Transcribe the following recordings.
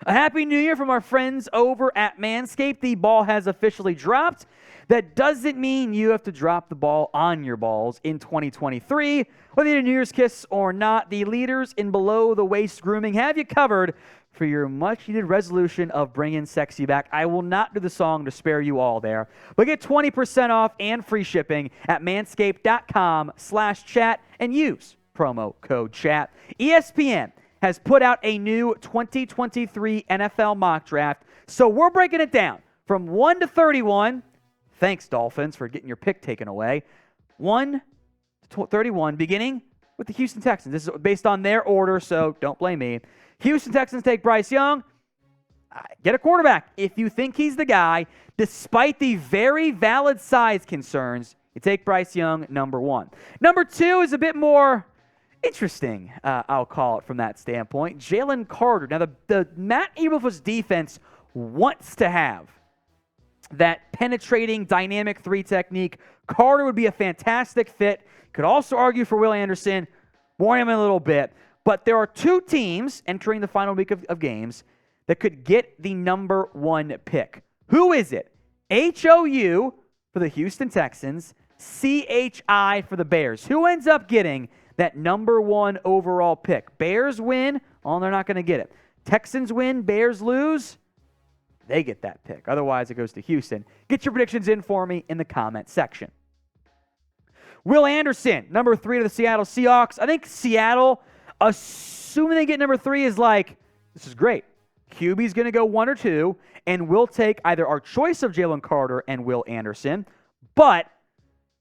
A happy new year from our friends over at Manscaped. The ball has officially dropped. That doesn't mean you have to drop the ball on your balls in 2023. Whether you're a New Year's kiss or not, the leaders in below-the-waist grooming have you covered for your much-needed resolution of bringing sexy back. I will not do the song to spare you all there, but get 20% off and free shipping at manscaped.com/chat and use promo code chat. ESPN has put out a new 2023 NFL mock draft, so we're breaking it down from 1 to 31. Thanks, Dolphins, for getting your pick taken away. 1 to 31, beginning with the Houston Texans. This is based on their order, so don't blame me. Houston Texans take Bryce Young. Get a quarterback. If you think he's the guy, despite the very valid size concerns, you take Bryce Young, number 1. Number 2 is a bit more interesting, I'll call it from that standpoint. Jalen Carter. Now, the Matt Eberflus defense wants to have that penetrating dynamic 3 technique. Carter would be a fantastic fit. Could also argue for Will Anderson. More on him in a little bit. But there are 2 teams entering the final week of games that could get the number 1 pick. Who is it? HOU for the Houston Texans, CHI for the Bears. Who ends up getting that number 1 overall pick? Bears win. Oh, they're not going to get it. Texans win. Bears lose. They get that pick. Otherwise, it goes to Houston. Get your predictions in for me in the comment section. Will Anderson, number 3 to the Seattle Seahawks. I think Seattle, assuming they get number 3, is like, this is great. QB's going to go 1 or 2, and we'll take either our choice of Jalen Carter and Will Anderson, but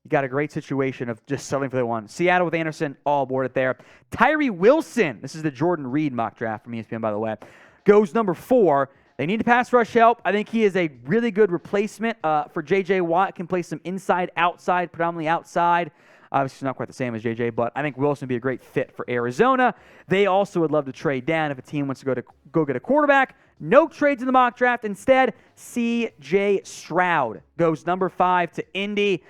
you got a great situation of just settling for the 1. Seattle with Anderson, all aboard it there. Tyree Wilson, this is the Jordan Reid mock draft from ESPN, by the way, goes number 4. They need pass rush help. I think he is a really good replacement for J.J. Watt. Can play some inside, outside, predominantly outside. Obviously, not quite the same as J.J., but I think Wilson would be a great fit for Arizona. They also would love to trade down if a team wants to go get a quarterback. No trades in the mock draft. Instead, C.J. Stroud goes number 5 to Indy.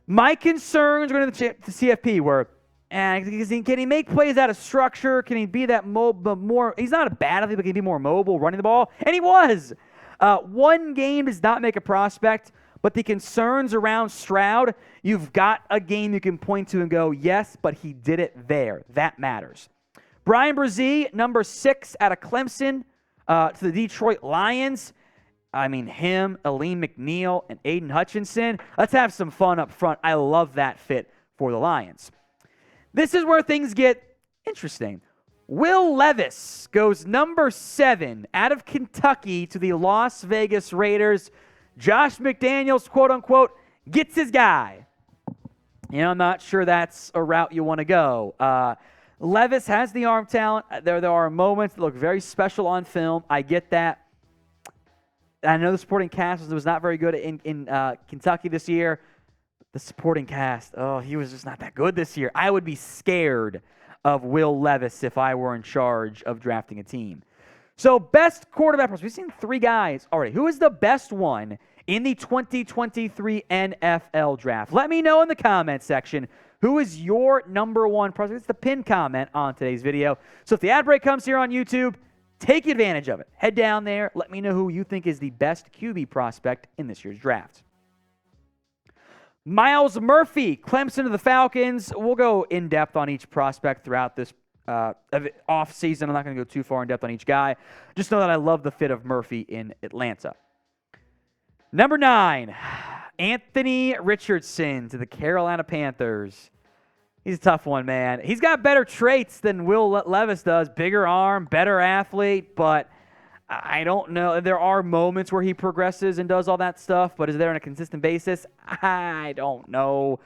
My concerns are going to the CFP were, can he make plays out of structure? Can he be that more? He's not a bad athlete, but can he be more mobile running the ball? And he was. 1 game does not make a prospect, but the concerns around Stroud, you've got a game you can point to and go, yes, but he did it there. That matters. Bryan Bresee, number 6 out of Clemson to the Detroit Lions. I mean, him, Aleem McNeil, and Aiden Hutchinson. Let's have some fun up front. I love that fit for the Lions. This is where things get interesting. Will Levis goes number 7 out of Kentucky to the Las Vegas Raiders. Josh McDaniels, quote-unquote, gets his guy. I'm not sure that's a route you want to go. Levis has the arm talent. There are moments that look very special on film. I get that. I know the supporting cast was not very good in Kentucky this year. The supporting cast, he was just not that good this year. I would be scared of Will Levis if I were in charge of drafting a team. So, best quarterback prospect. We've seen 3 guys already. Who is the best one in the 2023 NFL draft? Let me know in the comment section. Who is your number 1 prospect? It's the pinned comment on today's video. So, if the ad break comes here on YouTube, take advantage of it. Head down there. Let me know who you think is the best QB prospect in this year's draft. Myles Murphy, Clemson to the Falcons. We'll go in-depth on each prospect throughout this off-season. I'm not going to go too far in-depth on each guy. Just know that I love the fit of Murphy in Atlanta. Number 9, Anthony Richardson to the Carolina Panthers. He's a tough one, man. He's got better traits than Will Levis does. Bigger arm, better athlete, but I don't know. There are moments where he progresses and does all that stuff, but is there on a consistent basis? I don't know.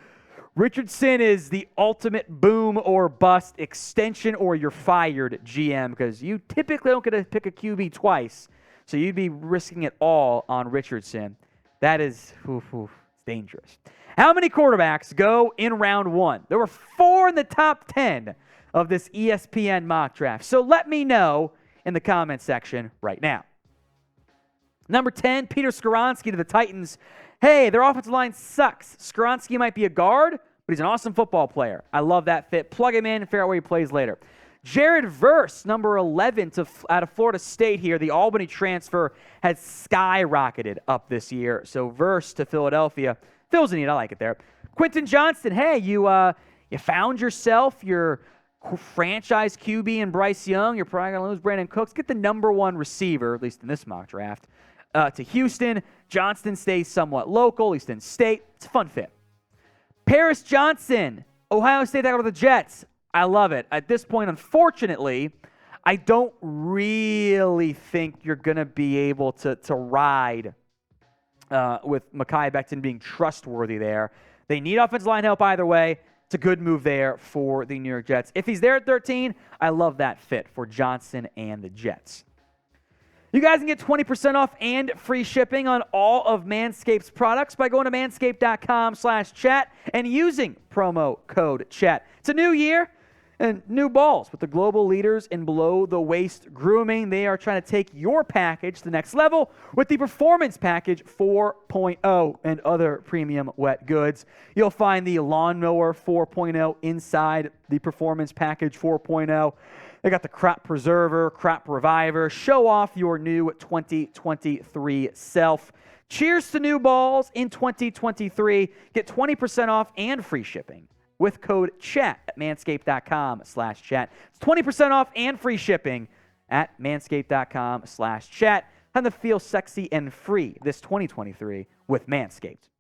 Richardson is the ultimate boom or bust extension or you're fired GM because you typically don't get to pick a QB twice, so you'd be risking it all on Richardson. That is dangerous. How many quarterbacks go in round 1? There were 4 in the top 10 of this ESPN mock draft, so let me know in the comment section right now. Number 10, Peter Skoronski to the Titans. Hey, their offensive line sucks. Skoronski might be a guard, but he's an awesome football player. I love that fit. Plug him in and figure out where he plays later. Jared Verse, number 11 out of Florida State here. The Albany transfer has skyrocketed up this year. So Verse to Philadelphia. Phil's neat. I like it there. Quentin Johnston, hey, you found yourself your franchise QB in Bryce Young. You're probably going to lose Brandon Cooks. Get the number 1 receiver, at least in this mock draft, to Houston. Johnston stays somewhat local, at least in state. It's a fun fit. Paris Johnson, Ohio State tackle to the Jets. I love it. At this point, unfortunately, I don't really think you're going to be able to ride with Mekhi Becton being trustworthy there. They need offensive line help either way. It's a good move there for the New York Jets. If he's there at 13, I love that fit for Johnson and the Jets. You guys can get 20% off and free shipping on all of Manscaped's products by going to manscaped.com/chat and using promo code chat. It's a new year and new balls with the global leaders in below-the-waist grooming. They are trying to take your package to the next level with the Performance Package 4.0 and other premium wet goods. You'll find the Lawnmower 4.0 inside the Performance Package 4.0. They got the Crop Preserver, Crop Reviver. Show off your new 2023 self. Cheers to new balls in 2023. Get 20% off and free shipping with code CHAT at manscaped.com/chat. It's 20% off and free shipping at manscaped.com/chat. Time to feel sexy and free this 2023 with Manscaped.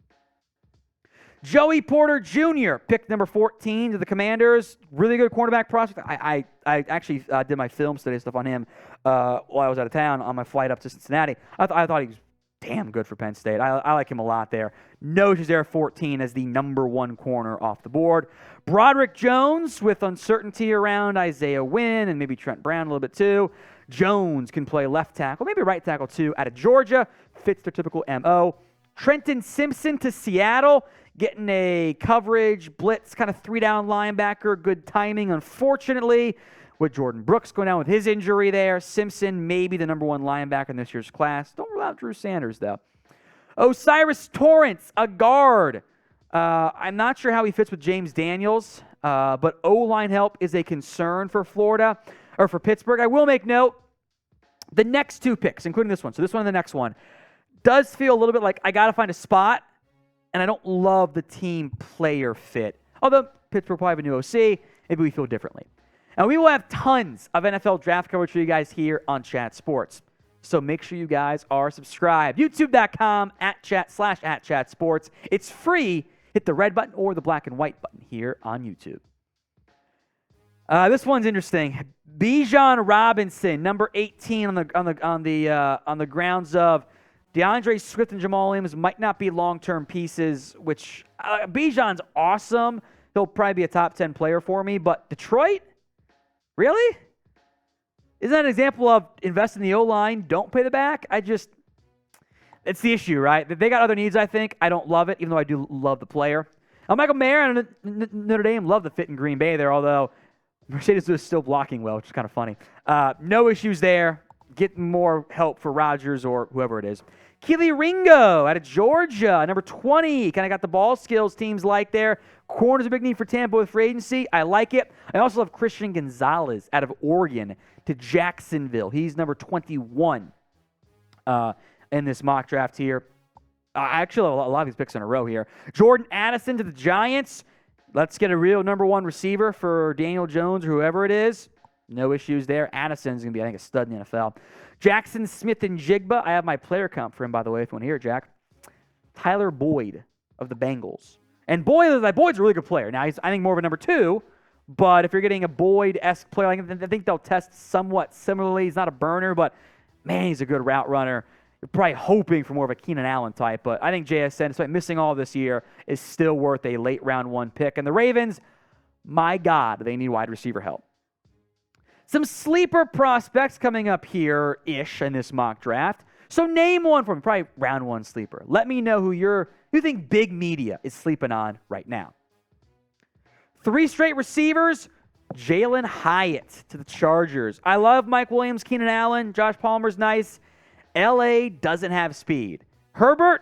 Joey Porter Jr., pick number 14 to the Commanders. Really good cornerback prospect. I actually did my film study stuff on him while I was out of town on my flight up to Cincinnati. I thought he was damn good for Penn State. I like him a lot there. No issues there, 14 as the number 1 corner off the board. Broderick Jones with uncertainty around Isaiah Wynn and maybe Trent Brown a little bit too. Jones can play left tackle, maybe right tackle too, out of Georgia. Fits their typical MO. Trenton Simpson to Seattle. Getting a coverage, blitz, kind of 3-down linebacker. Good timing, unfortunately, with Jordan Brooks going down with his injury there. Simpson, maybe the number 1 linebacker in this year's class. Don't rule out Drew Sanders, though. Osiris Torrance, a guard. I'm not sure how he fits with James Daniels, but O-line help is a concern for Florida, or for Pittsburgh. I will make note, the next 2 picks, including this one, so this one and the next one, does feel a little bit like I got to find a spot, and I don't love the team player fit. Although Pittsburgh probably have a new OC, maybe we feel differently. And we will have tons of NFL draft coverage for you guys here on Chat Sports. So make sure you guys are subscribed. YouTube.com/@chat sports. It's free. Hit the red button or the black and white button here on YouTube. This one's interesting. Bijan Robinson, number 18 on the grounds of DeAndre Swift and Jamal Williams might not be long-term pieces, which Bijan's awesome. He'll probably be a top 10 player for me, but Detroit? Really? Isn't that an example of invest in the O-line, don't pay the back? It's the issue, right? They got other needs, I think. I don't love it, even though I do love the player. Michael Mayer and Notre Dame love the fit in Green Bay there, although Mercedes is still blocking well, which is kind of funny. No issues there. Get more help for Rodgers or whoever it is. Keely Ringo out of Georgia, number 20. Kind of got the ball skills teams like there. Corner's a big need for Tampa with free agency. I like it. I also love Christian Gonzalez out of Oregon to Jacksonville. He's number 21 in this mock draft here. Actually, a lot of these picks in a row here. Jordan Addison to the Giants. Let's get a real number 1 receiver for Daniel Jones or whoever it is. No issues there. Addison's going to be, I think, a stud in the NFL. Jackson Smith and Jigba. I have my player count for him, by the way, if you want to hear it, Jack. Tyler Boyd of the Bengals. And Boyd's a really good player. Now, he's, I think, more of a number 2. But if you're getting a Boyd-esque player, I think they'll test somewhat similarly. He's not a burner, but, man, he's a good route runner. You're probably hoping for more of a Keenan Allen type. But I think JSN, despite missing all this year, is still worth a late round 1 pick. And the Ravens, my God, they need wide receiver help. Some sleeper prospects coming up here-ish in this mock draft. So name one for me, probably round 1 sleeper. Let me know who you think big media is sleeping on right now. 3 straight receivers, Jalen Hyatt to the Chargers. I love Mike Williams, Keenan Allen, Josh Palmer's nice. LA doesn't have speed. Herbert,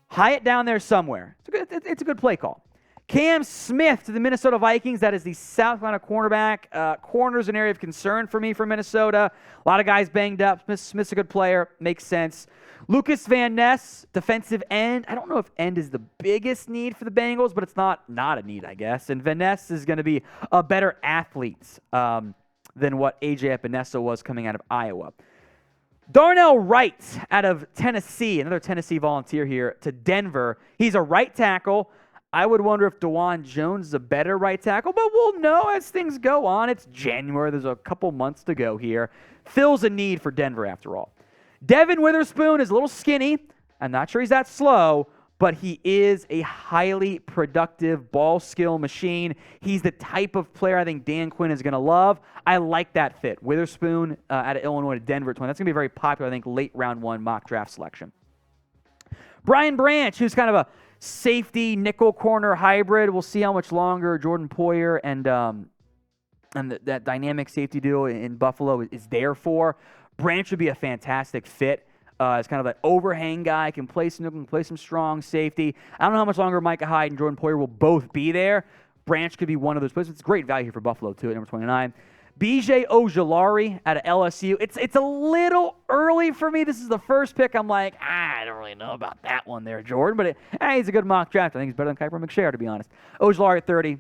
Hyatt down there somewhere. It's a good play call. Cam Smith to the Minnesota Vikings. That is the South Carolina cornerback. Corner's an area of concern for me for Minnesota. A lot of guys banged up. Smith's a good player. Makes sense. Lucas Van Ness, defensive end. I don't know if end is the biggest need for the Bengals, but it's not a need, I guess. And Van Ness is going to be a better athlete than what A.J. Epinesa was coming out of Iowa. Darnell Wright out of Tennessee, another Tennessee Volunteer here, to Denver. He's a right tackle. I would wonder if DeJuan Jones is a better right tackle, but we'll know as things go on. It's January. There's a couple months to go here. Fills a need for Denver after all. Devin Witherspoon is a little skinny. I'm not sure he's that slow, but he is a highly productive ball skill machine. He's the type of player I think Dan Quinn is going to love. I like that fit. Witherspoon out of Illinois to Denver at 20. That's going to be very popular, I think, late round one mock draft selection. Brian Branch, who's kind of a safety nickel corner hybrid. We'll see how much longer Jordan Poyer and that dynamic safety duo in Buffalo is there for. Branch would be a fantastic fit. As kind of an overhang guy, can play some nickel, can play some strong safety. I don't know how much longer Micah Hyde and Jordan Poyer will both be there. Branch could be one of those players. It's great value here for Buffalo, too, at number 29. BJ Ojulari out of LSU. It's a little early for me. This is the first pick. I'm like, I don't really know about that one there, Jordan. But he's a good mock draft. I think he's better than Kuiper McShare, to be honest. Ojulari at 30.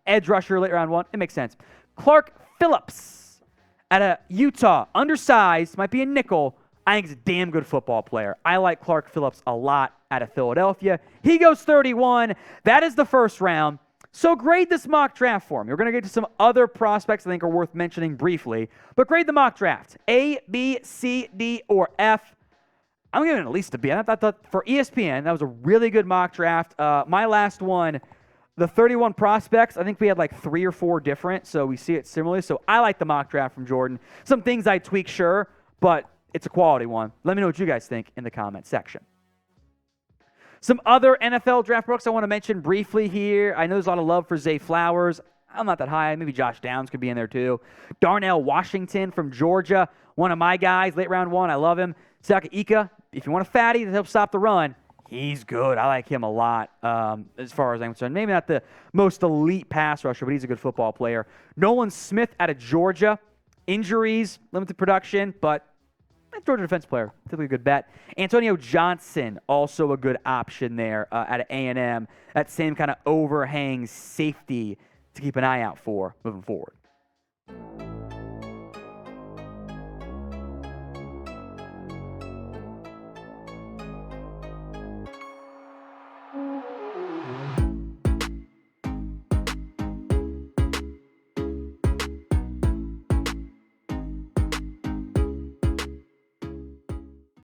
Edge rusher late round one. It makes sense. Clark Phillips out of Utah. Undersized. Might be a nickel. I think he's a damn good football player. I like Clark Phillips a lot out of Philadelphia. He goes 31. That is the first round. So grade this mock draft for me. We're going to get to some other prospects I think are worth mentioning briefly. But grade the mock draft. A, B, C, D, or F. I'm giving it at least a B. I thought for ESPN, that was a really good mock draft. My last one, the 31 prospects, I think we had like 3 or 4 different, so we see it similarly. So I like the mock draft from Jordan. Some things I tweak, sure, but it's a quality one. Let me know what you guys think in the comment section. Some other NFL draft books I want to mention briefly here. I know there's a lot of love for Zay Flowers. I'm not that high. Maybe Josh Downs could be in there too. Darnell Washington from Georgia, one of my guys, late round one. I love him. Saka Ika, if you want a fatty that helps stop the run, he's good. I like him a lot as far as I'm concerned. Maybe not the most elite pass rusher, but he's a good football player. Nolan Smith out of Georgia. Injuries, limited production, but Georgia defense player, typically a good bet. Antonio Johnson, also a good option there out of A&M. That same kind of overhang safety to keep an eye out for moving forward.